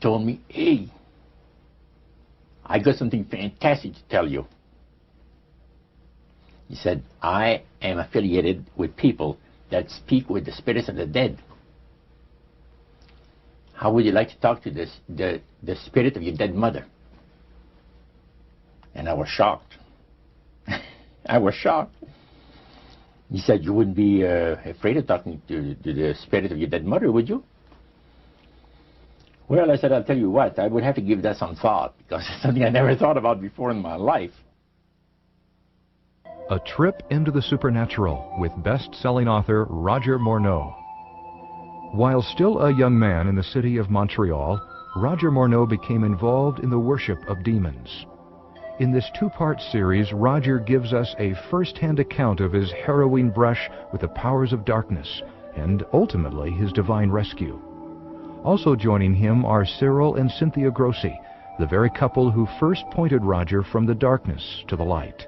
told me, hey, I got something fantastic to tell you. He said, I am affiliated with people that speak with the spirits of the dead. How would you like to talk to the spirit of your dead mother? And I was shocked. I was shocked. He said, you wouldn't be afraid of talking to the spirit of your dead mother, would you? Well, I said, I'll tell you what, I would have to give that some thought, because it's something I never thought about before in my life. A Trip into the Supernatural with best-selling author Roger Morneau. While still a young man in the city of Montreal, Roger Morneau became involved in the worship of demons. In this two-part series, Roger gives us a first-hand account of his harrowing brush with the powers of darkness and ultimately his divine rescue. Also joining him are Cyril and Cynthia Grossi, the very couple who first pointed Roger from the darkness to the light.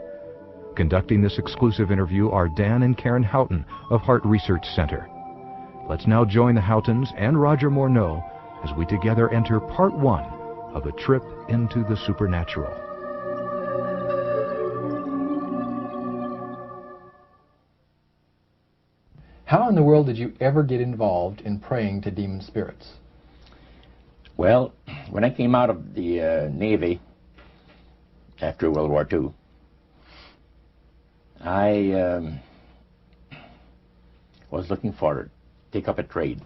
Conducting this exclusive interview are Dan and Karen Houghton of Heart Research Center. Let's now join the Houghtons and Roger Morneau as we together enter part one of A Trip into the Supernatural. How in the world did you ever get involved in praying to demon spirits? Well, when I came out of the Navy after World War II, I was looking for to take up a trade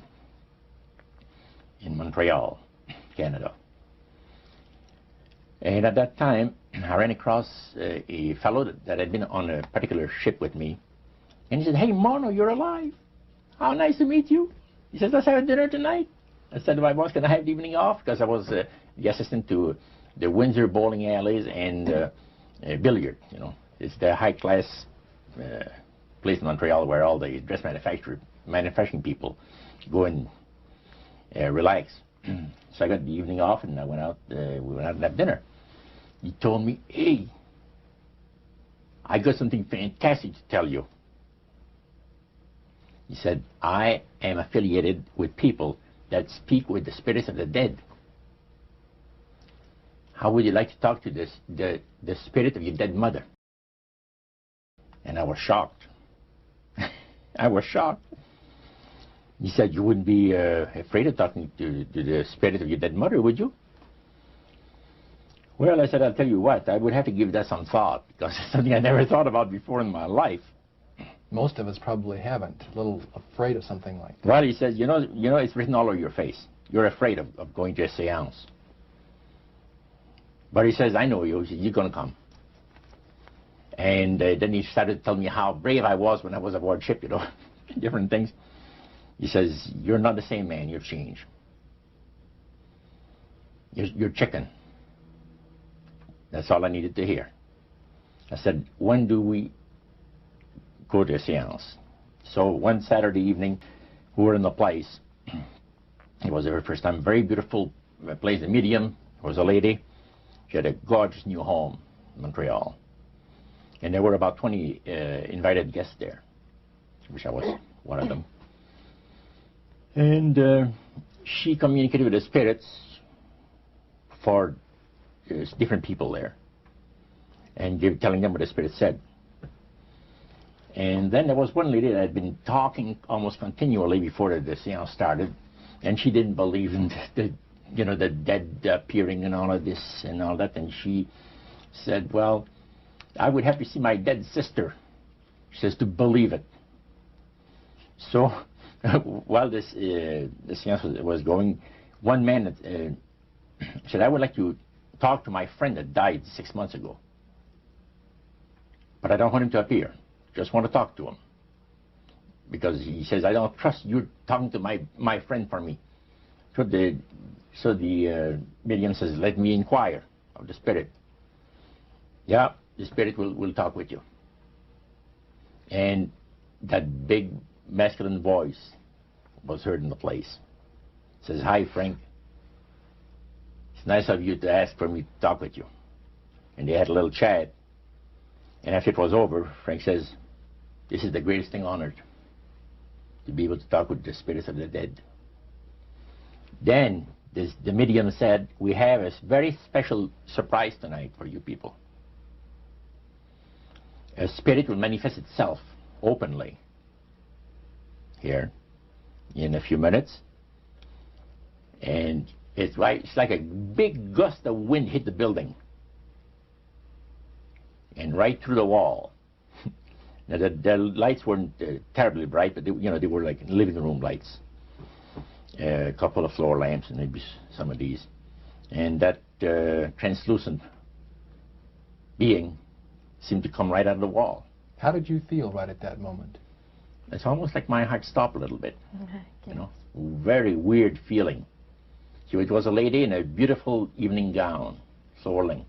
in Montreal, Canada. And at that time, I ran across a fellow that had been on a particular ship with me. And he said, hey, Morneau, you're alive. How nice to meet you. He says, let's have dinner tonight. I said to my boss, can I have the evening off? Because I was the assistant to the Windsor bowling alleys and billiard, you know. It's the high-class place in Montreal where all the dress manufacturing people go and relax. So I got the evening off, and I went out. We went out and had dinner. He told me, hey, I got something fantastic to tell you. He said, I am affiliated with people that speak with the spirits of the dead. How would you like to talk to the spirit of your dead mother? And I was shocked. I was shocked. He said, you wouldn't be afraid of talking to the spirit of your dead mother, would you? Well, I said, I'll tell you what, I would have to give that some thought, because it's something I never thought about before in my life. Most of us probably haven't. A little afraid of something like that. Well, he says, you know, it's written all over your face. You're afraid of going to a seance. But he says, I know you. He says, you're going to come. And then he started to tell me how brave I was when I was aboard ship, you know, different things. He says, you're not the same man. You've changed. You're chicken. That's all I needed to hear. I said, when do we go to a seance? So one Saturday evening, we were in the place. It was the very first time. Very beautiful place. The medium was a lady. She had a gorgeous new home in Montreal. And there were about 20 invited guests there, which I was one of them. And she communicated with the spirits for different people there, and telling them what the spirit said. And then there was one lady that had been talking almost continually before the seance started, and she didn't believe in the dead appearing and all of this and all that. And she said, well, I would have to see my dead sister, she says, to believe it. So while the seance was going, one man said, I would like to talk to my friend that died 6 months ago, but I don't want him to appear. Just want to talk to him, because he says, I don't trust you talking to my friend for me. So the medium says, let me inquire of the spirit. Yeah, the spirit will talk with you. And that big masculine voice was heard in the place. It says, hi, Frank. It's nice of you to ask for me to talk with you. And they had a little chat. And after it was over, Frank says, this is the greatest thing on earth, to be able to talk with the spirits of the dead. Then the medium said, we have a very special surprise tonight for you people. A spirit will manifest itself openly here in a few minutes, and it's like a big gust of wind hit the building and right through the wall. Now the lights weren't terribly bright, but they were like living room lights, a couple of floor lamps, and maybe some of these, and that translucent being seemed to come right out of the wall. How did you feel right at that moment? It's almost like my heart stopped a little bit. Very weird feeling. So it was a lady in a beautiful evening gown, swirling.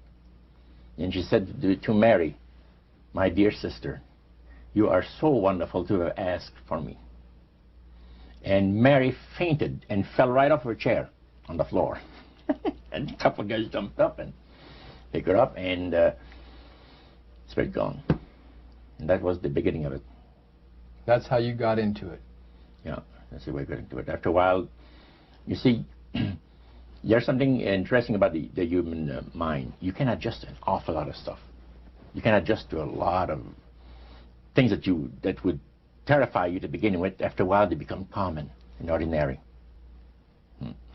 And she said to Mary, my dear sister, you are so wonderful to have asked for me. And Mary fainted and fell right off her chair on the floor. And a couple of guys jumped up and picked her up, and spirit gone. And that was the beginning of it. That's how you got into it. Yeah, that's the way I got into it. After a while, you see, there's something interesting about the human mind. You can adjust to an awful lot of stuff. You can adjust to a lot of things that would terrify you to begin with. After a while, they become common and ordinary.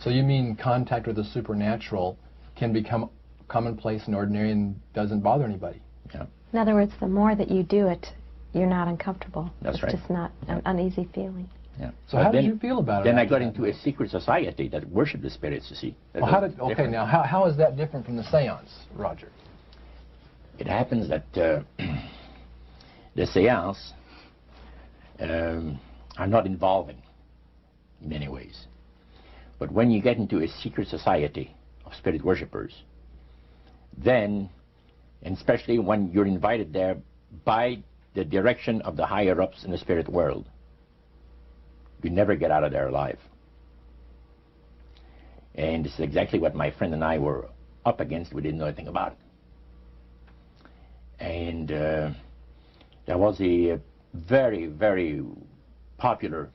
So you mean contact with the supernatural can become commonplace and ordinary and doesn't bother anybody? Yeah. In other words, the more that you do it, you're not uncomfortable. That's right. It's just not an uneasy feeling. Yeah. So how did you feel about it? Then I got into a secret society that worshipped the spirits, you see. Well, now how is that different from the seance, Roger? It happens that the seance are not involving in many ways. But when you get into a secret society of spirit worshippers, then, and especially when you're invited there by the direction of the higher-ups in the spirit world, you never get out of there alive. And this is exactly what my friend and I were up against. We didn't know anything about it. And there was a very, very popular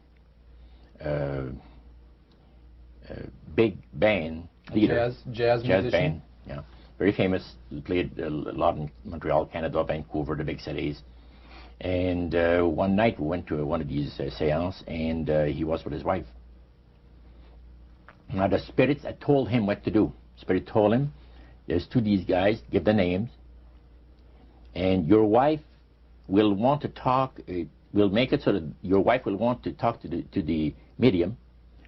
big band leader. Jazz musician? Band, yeah. Very famous. He played a lot in Montreal, Canada, Vancouver, the big cities. And one night we went to one of these seances, and he was with his wife. Now the spirits had told him what to do. Spirit told him, there's two of these guys, give the names, and your wife will want to talk, we'll make it so that your wife will want to talk to the medium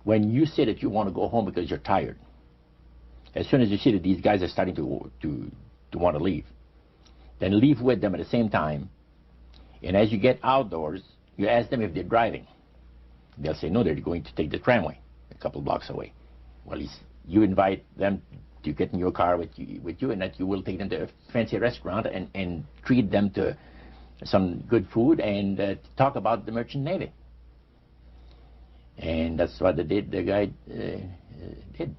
when you say that you want to go home because you're tired. As soon as you see that these guys are starting to want to leave, then leave with them at the same time. And as you get outdoors, you ask them if they're driving. They'll say, no, they're going to take the tramway a couple blocks away. Well, you invite them to get in your car with you, and that you will take them to a fancy restaurant and treat them to some good food and talk about the merchant navy. And that's what the guy did.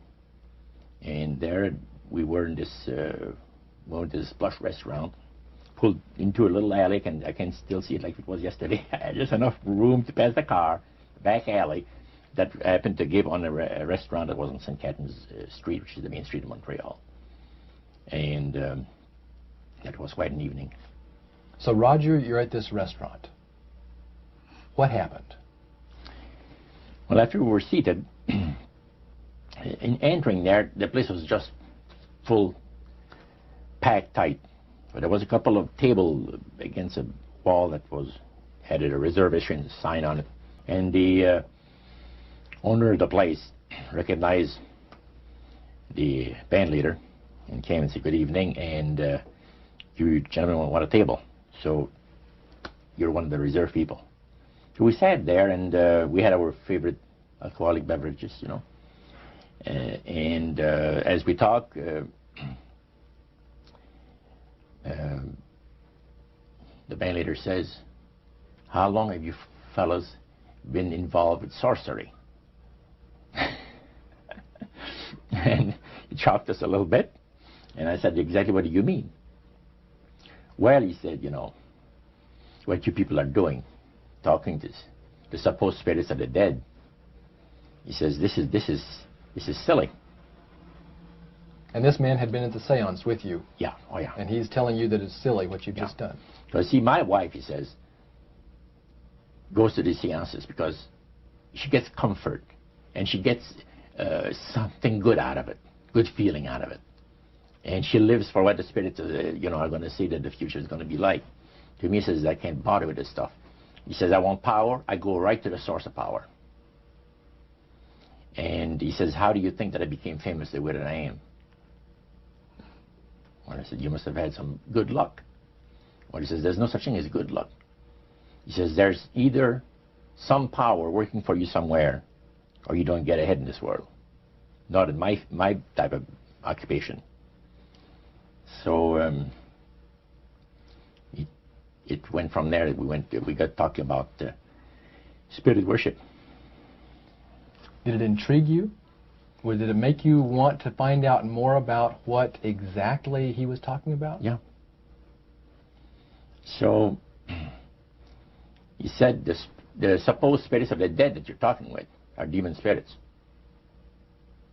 And there we were in this plush restaurant, pulled into a little alley, and I can still see it like it was yesterday. Just enough room to pass the car, back alley, that happened to give on a restaurant that was on St. Catherine's Street, which is the main street of Montreal. And that was quite an evening. So Roger, you're at this restaurant. What happened? Well, after we were seated, in entering there, the place was just full, packed tight. But there was a couple of tables against a wall that had a reservation sign on it. And the owner of the place recognized the band leader and came and said, good evening, and you gentlemen want a table. So you're one of the reserve people. So we sat there, and we had our favorite alcoholic beverages, you know. And as we talked, the band leader says, how long have you fellas been involved with sorcery? And he shocked us a little bit. And I said, exactly what do you mean? Well, he said, you know, what you people are doing, talking to the supposed spirits of the dead. He says, this is silly. And this man had been at the seance with you. Yeah, oh yeah. And he's telling you that it's silly what you've just done. Because see, my wife, he says, goes to these seances because she gets comfort and she gets something good out of it, good feeling out of it. And she lives for what the spirits, are going to see that the future is going to be like. To me, he says, I can't bother with this stuff. He says, I want power. I go right to the source of power. And he says, how do you think that I became famous the way that I am? Well, I said, you must have had some good luck. Well, he says, there's no such thing as good luck. He says, there's either some power working for you somewhere, or you don't get ahead in this world. Not in my type of occupation. So it went from there. We got talking about spirit worship. Did it intrigue you? Or did it make you want to find out more about what exactly he was talking about? Yeah. So he said the supposed spirits of the dead that you're talking with are demon spirits.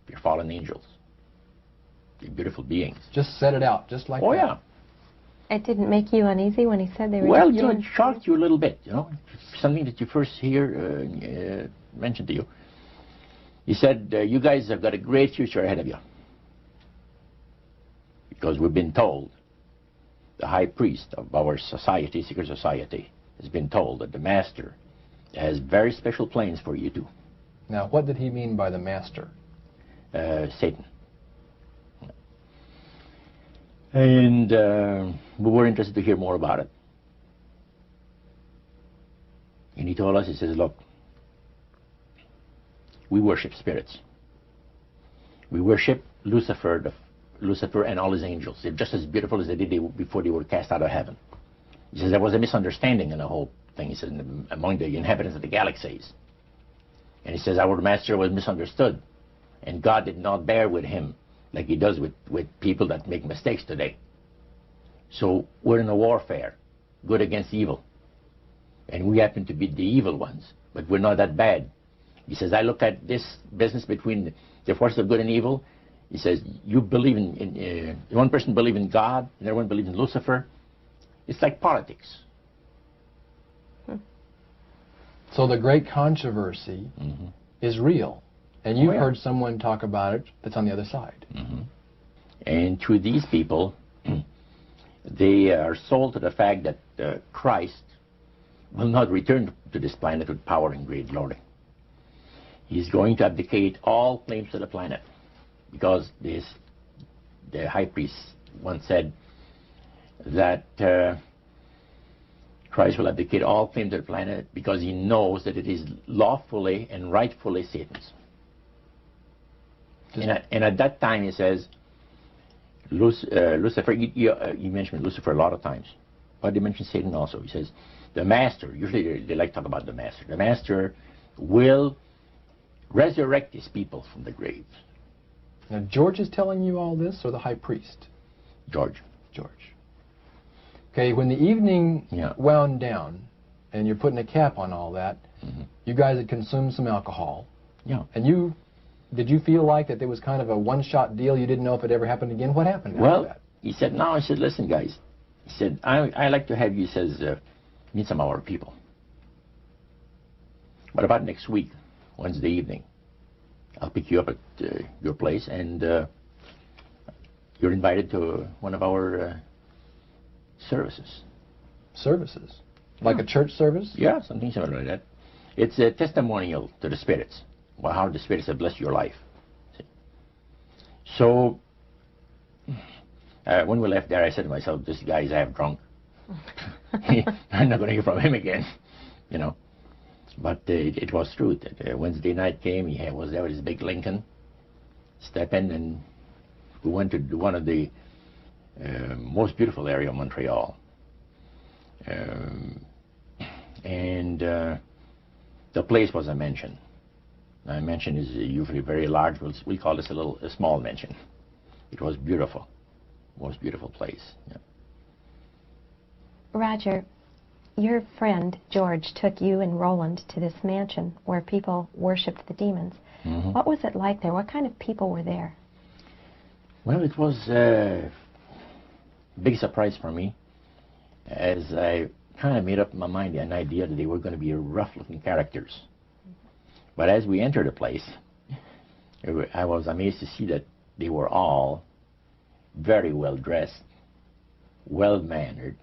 They're fallen angels. They're beautiful beings. Just set it out, just like that. Oh, yeah. It didn't make you uneasy when he said they were Well, just it shocked you a little bit, something that you first hear mentioned to you. He said, you guys have got a great future ahead of you. Because we've been told, the high priest of our society, secret society, has been told that the master has very special plans for you too. Now, what did he mean by the master? Satan. And we were interested to hear more about it. And he told us, he says, look, we worship spirits. We worship Lucifer and all his angels. They're just as beautiful as they did before they were cast out of heaven. He says there was a misunderstanding in the whole thing. He says among the inhabitants of the galaxies. And he says our master was misunderstood. And God did not bear with him like he does with people that make mistakes today. So we're in a warfare, good against evil. And we happen to be the evil ones, but we're not that bad. He says, I look at this business between the forces of good and evil. He says, you believe in one person believes in God, and everyone believes in Lucifer. It's like politics. So the great controversy is real. And you've heard someone talk about it that's on the other side. And to these people, they are sold to the fact that Christ will not return to this planet with power and great glory. He's going to abdicate all claims to the planet, because the high priest once said that Christ will abdicate all claims to the planet because he knows that it is lawfully and rightfully Satan's. And at that time, he says, Lucifer, you mentioned Lucifer a lot of times, but they mention Satan also. He says, the master, usually they like to talk about the master. The master will resurrect his people from the graves. Now, George is telling you all this, or the high priest? George. Okay, when the evening wound down, and you're putting a cap on all that, you guys had consumed some alcohol. Yeah. And did you feel like that there was kind of a one-shot deal? You didn't know if it ever happened again? What happened after that? He said, no. I said, listen, guys. He said, I like to have you, he says, meet some of our people. But about next week, Wednesday evening, I'll pick you up at your place, and you're invited to one of our services. Services? Like a church service? Yeah, something similar like that. It's a testimonial to the spirits, how the spirits have blessed your life. See? So, when we left there, I said to myself, this guy is half drunk. I'm not going to hear from him again, But it was true. Wednesday night came, he was there with his big Lincoln, step in, and we went to one of the most beautiful area of Montreal. And the place was a mansion. Now, a mansion is usually very large. We call this a small mansion. It was beautiful. Most beautiful place. Yeah. Roger, your friend George took you and Roland to this mansion where people worshipped the demons. What was it like there? What kind of people were there? Well, it was a big surprise for me, as I kind of made up in my mind an idea that they were going to be rough-looking characters. But as we entered the place, I was amazed to see that they were all very well dressed, well mannered,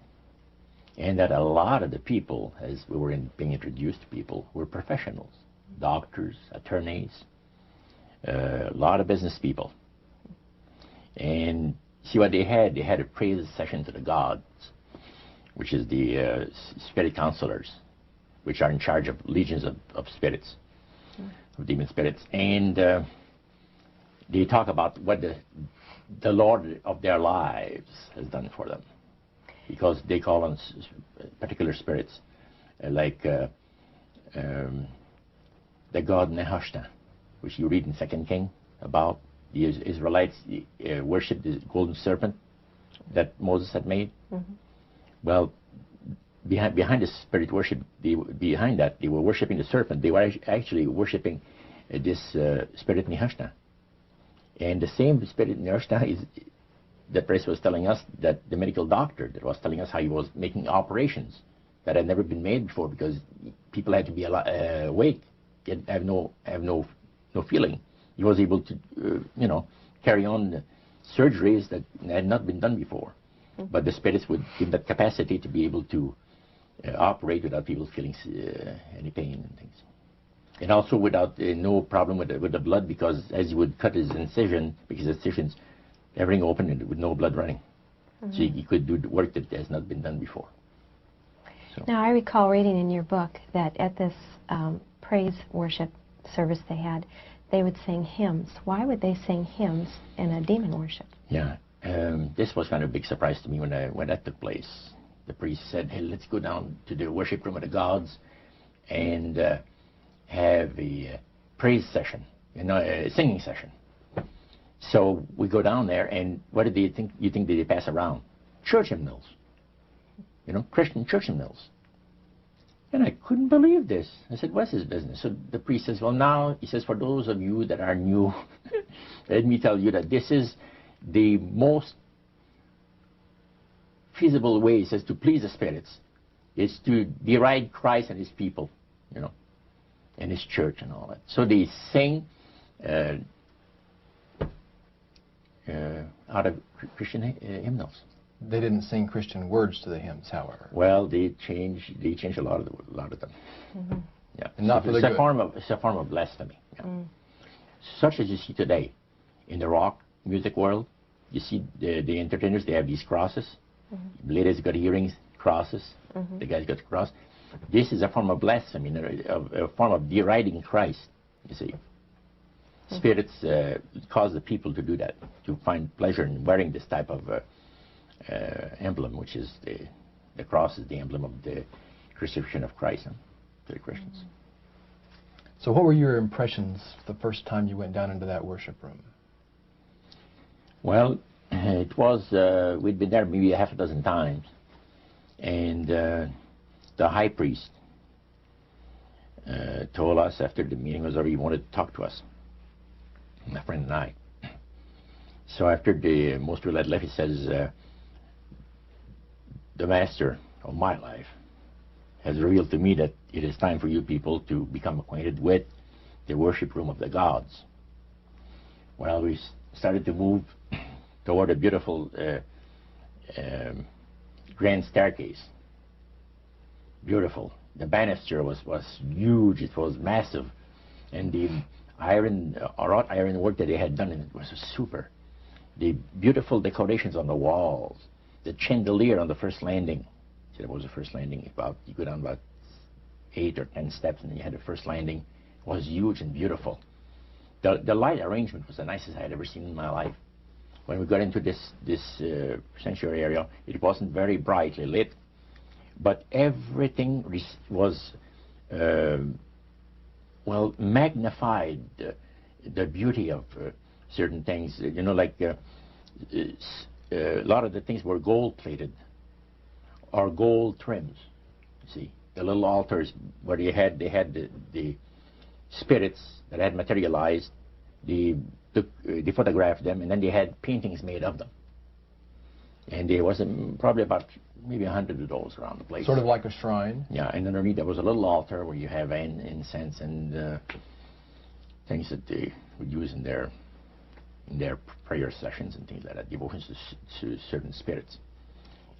and that a lot of the people, as we were being introduced to people, were professionals, doctors, attorneys, a lot of business people. And see what they had? They had a praise session to the gods, which is the spirit counselors, which are in charge of legions of spirits, of demon spirits. And they talk about what the Lord of their lives has done for them, because they call on particular spirits, like the god Nehushtan, which you read in 2 King about. The Israelites worshipped the golden serpent that Moses had made. Well, behind the spirit worship, behind that, they were worshipping the serpent. They were actually worshipping this spirit Nehushtan. And the same spirit Nehushtan is, the priest was telling us, that the medical doctor that was telling us how he was making operations that had never been made before, because people had to be awake, yet have no feeling. He was able to, carry on surgeries that had not been done before. But the spirits would give that capacity to be able to operate without people feeling any pain and things. And also without no problem with the blood, because as he would cut his incision, because incisions, everything open and with no blood running. So he could do the work that has not been done before. So. Now, I recall reading in your book that at this praise worship service they had, they would sing hymns. Why would they sing hymns in a demon worship? Yeah, this was kind of a big surprise to me when that took place. The priest said, "Hey, let's go down to the worship room of the gods and have a praise session, a singing session." So we go down there, and what did you think they pass around? Church hymnals, Christian church hymnals. And I couldn't believe this. I said, "What's his business?" So the priest says, "Well, now," he says, "for those of you that are new, let me tell you that this is the most feasible way," he says, "to please the spirits. It's to deride Christ and his people, and his church and all that." So they sing out of Christian hymnals. They didn't sing Christian words to the hymns, however. Well, they changed a lot of them. Yeah, and not for the good. It's a form of blasphemy. Yeah. Such as you see today in the rock music world. You see the entertainers, they have these crosses. The ladies got earrings, crosses. The guys got the cross. This is a form of blasphemy, a form of deriding Christ. You see, spirits cause the people to do that, to find pleasure in wearing this type of emblem, which is the cross is the emblem of the crucifixion of Christ to the Christians. So what were your impressions the first time you went down into that worship room? Well, it was, we'd been there maybe a half a dozen times, and the high priest told us after the meeting was over, he wanted to talk to us, my friend and I. So after the most we had left, he says, "The master of my life has revealed to me that it is time for you people to become acquainted with the worship room of the gods." Well, we started to move toward a beautiful grand staircase. Beautiful. The banister was huge. It was massive, and the wrought iron work that they had done in it was super. The beautiful decorations on the walls, the chandelier on the first landing. See, that was the first landing. You go down about 8 or 10 steps, and then you had the first landing. It was huge and beautiful. The light arrangement was the nicest I had ever seen in my life. When we got into this sanctuary area, it wasn't very brightly lit, but everything was magnified the beauty of certain things. Like a lot of the things were gold plated or gold trims. You see, the little altars where they had the spirits that had materialized, the they photographed them, and then they had paintings made of them. And there was probably about maybe 100 of those around the place. Sort of like a shrine. Yeah, and underneath there was a little altar where you have incense and things that they would use in their prayer sessions and things like that, devotions to certain spirits.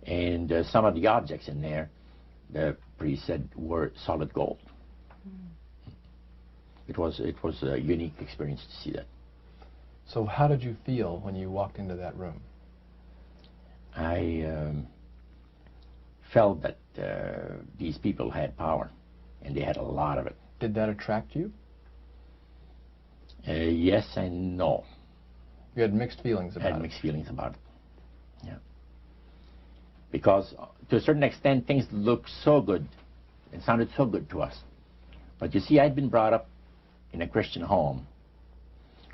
And some of the objects in there, the priest said, were solid gold. It was a unique experience to see that. So how did you feel when you walked into that room? I felt that these people had power, and they had a lot of it. Did that attract you? Yes and no. You had mixed feelings about it? I had mixed feelings about it, yeah. Because to a certain extent, things looked so good and sounded so good to us. But you see, I'd been brought up in a Christian home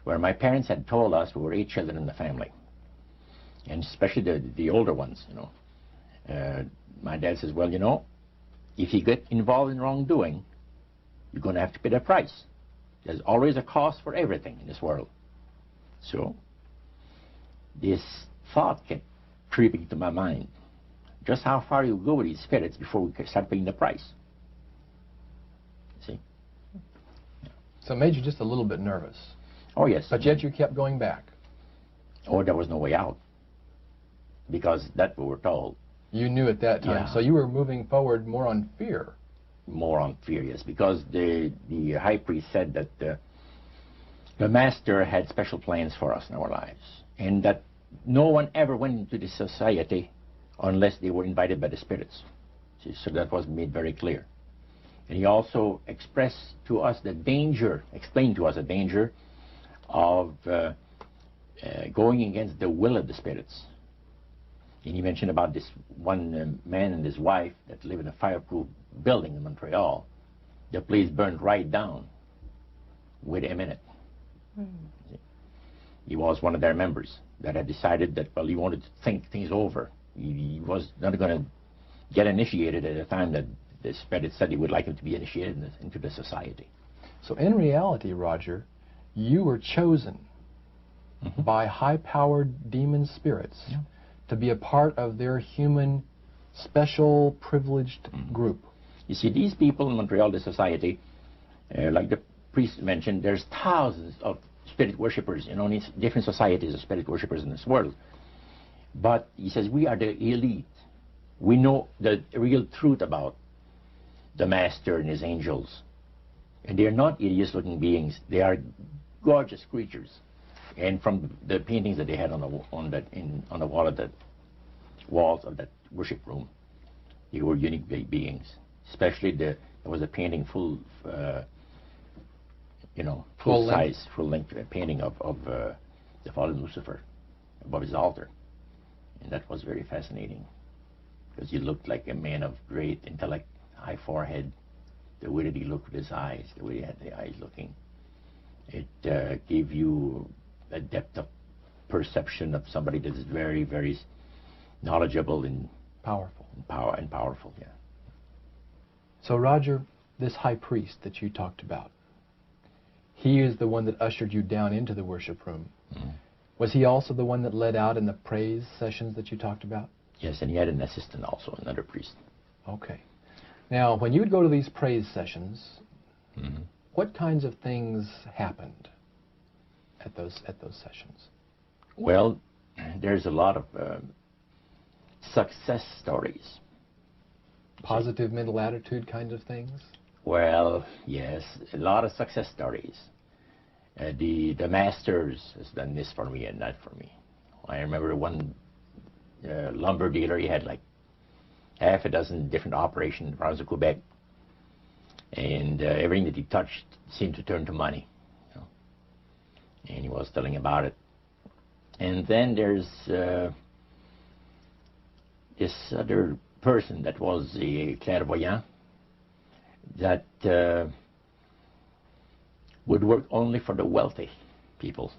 where my parents had told us we were 8 children in the family. And especially the older ones, you know. My dad says, well, you know, if you get involved in wrongdoing, you're going to have to pay the price. There's always a cost for everything in this world. So this thought kept creeping to my mind. Just how far you go with these spirits before we start paying the price. See? So it made you just a little bit nervous. Oh, yes. But yet you kept going back. Oh, there was no way out. Because that's what we're told. You knew at that time. Yeah. So you were moving forward more on fear. More on fear, yes. Because the high priest said that the master had special plans for us in our lives. And that no one ever went into this society unless they were invited by the spirits. See, so that was made very clear. And he also expressed to us the danger, explained to us the danger of going against the will of the spirits. And he mentioned about this one man and his wife that live in a fireproof building in Montreal. The place burned right down within a minute. He was one of their members that had decided that, well, he wanted to think things over. He was not going to get initiated at a time that the spirit said he would like him to be initiated into the society. So in reality, Roger, you were chosen by high-powered demon spirits to be a part of their human, special, privileged group. You see, these people in Montreal, the society, like the priest mentioned, there's thousands of spirit worshippers in all these different societies of spirit worshippers in this world. But he says we are the elite. We know the real truth about the master and his angels. And they're not hideous-looking beings. They are gorgeous creatures. And from the paintings that they had on the wall of the walls of that worship room, they were unique beings. Especially there was a painting full length painting of the fallen Lucifer above his altar, and that was very fascinating because he looked like a man of great intellect, high forehead, the way that he looked with his eyes, the way he had the eyes looking. It gave you a depth of perception of somebody that is very, very knowledgeable and powerful. Yeah. So Roger, this high priest that you talked about, he is the one that ushered you down into the worship room. Was he also the one that led out in the praise sessions that you talked about? Yes, and he had an assistant also, another priest. Okay. Now, when you would go to these praise sessions, what kinds of things happened at those sessions? Well, there's a lot of success stories. Positive mental attitude kinds of things? Well, yes, a lot of success stories. The masters has done this for me and that for me. I remember one lumber dealer, he had like half a dozen different operations in the province of Quebec. And everything that he touched seemed to turn to money. You know? And he was telling about it. And then there's this other person that was a clairvoyant that would work only for the wealthy people,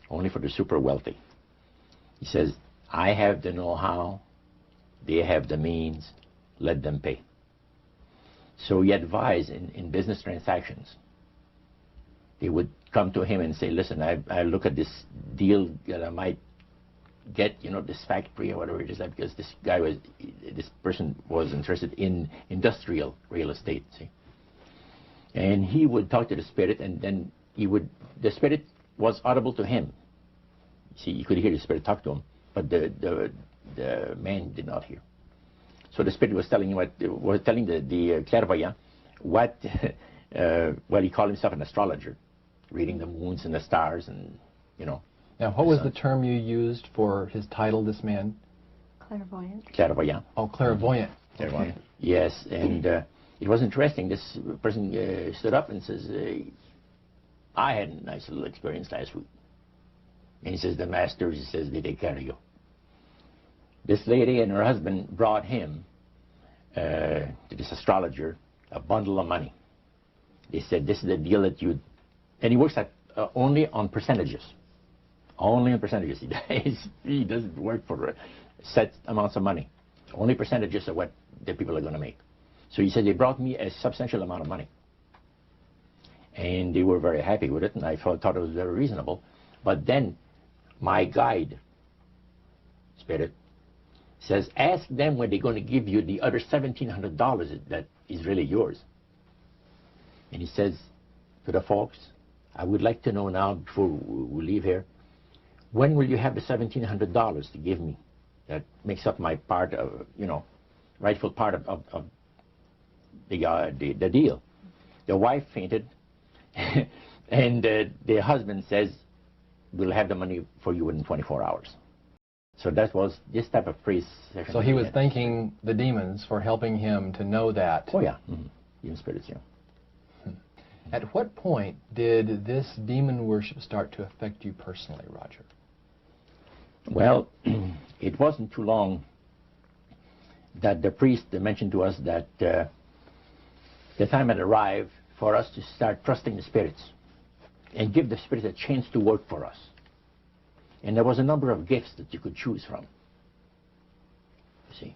only for the super wealthy. He says, I have the know-how, they have the means, let them pay. So he advised in business transactions, they would come to him and say, listen, I look at this deal that I might get, you know, this factory or whatever it is, because this person was interested in industrial real estate, see. And he would talk to the spirit, and then the spirit was audible to him. See, you could hear the spirit talk to him, but the man did not hear. So the spirit was telling him the clairvoyant what, well, he called himself an astrologer, reading the moons and the stars, and, you know. Now, what was the term you used for his title, this man? Clairvoyant. Clairvoyant. Oh, clairvoyant. Clairvoyant. Okay. Yes, and it was interesting. This person stood up and says, I had a nice little experience last week. And he says, the masters, he says, they take care of you. This lady and her husband brought him, to this astrologer, a bundle of money. They said, this is the deal that you... And he works at only on percentages. Only on percentages. He doesn't work for set amounts of money. Only percentages of what the people are going to make. So he said, they brought me a substantial amount of money. And they were very happy with it, and I thought it was very reasonable. But then my guide, spirit, says, ask them when they're going to give you the other $1,700 that is really yours. And he says to the folks, I would like to know now, before we leave here, when will you have the $1,700 to give me? That makes up my part of, you know, rightful part of the deal. The wife fainted, and the husband says, we'll have the money for you within 24 hours. So that was this type of priest. So he was thanking the demons for helping him to know that. Oh, yeah. Demon spirits, yeah. At what point did this demon worship start to affect you personally, Roger? Well, it wasn't too long that the priest mentioned to us that the time had arrived for us to start trusting the spirits and give the spirits a chance to work for us. And there was a number of gifts that you could choose from. You see.